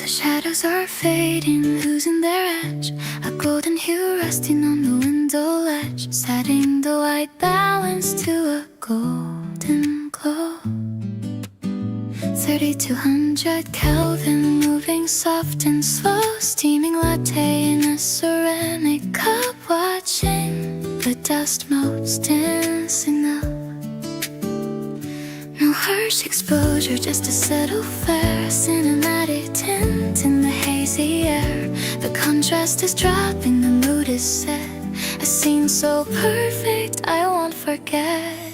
The shadows are fading, losing their edge. A golden hue resting on the window ledge, setting the white balance to a golden glow. 3200 Kelvin, moving soft and slow, steaming latte in a ceramic cup, watching the dust motes dancing up. No harsh exposure, just a subtle flare, a cinematic tint in the hazy air. The contrast is dropping, the mood is set, a scene so perfect I won't forget.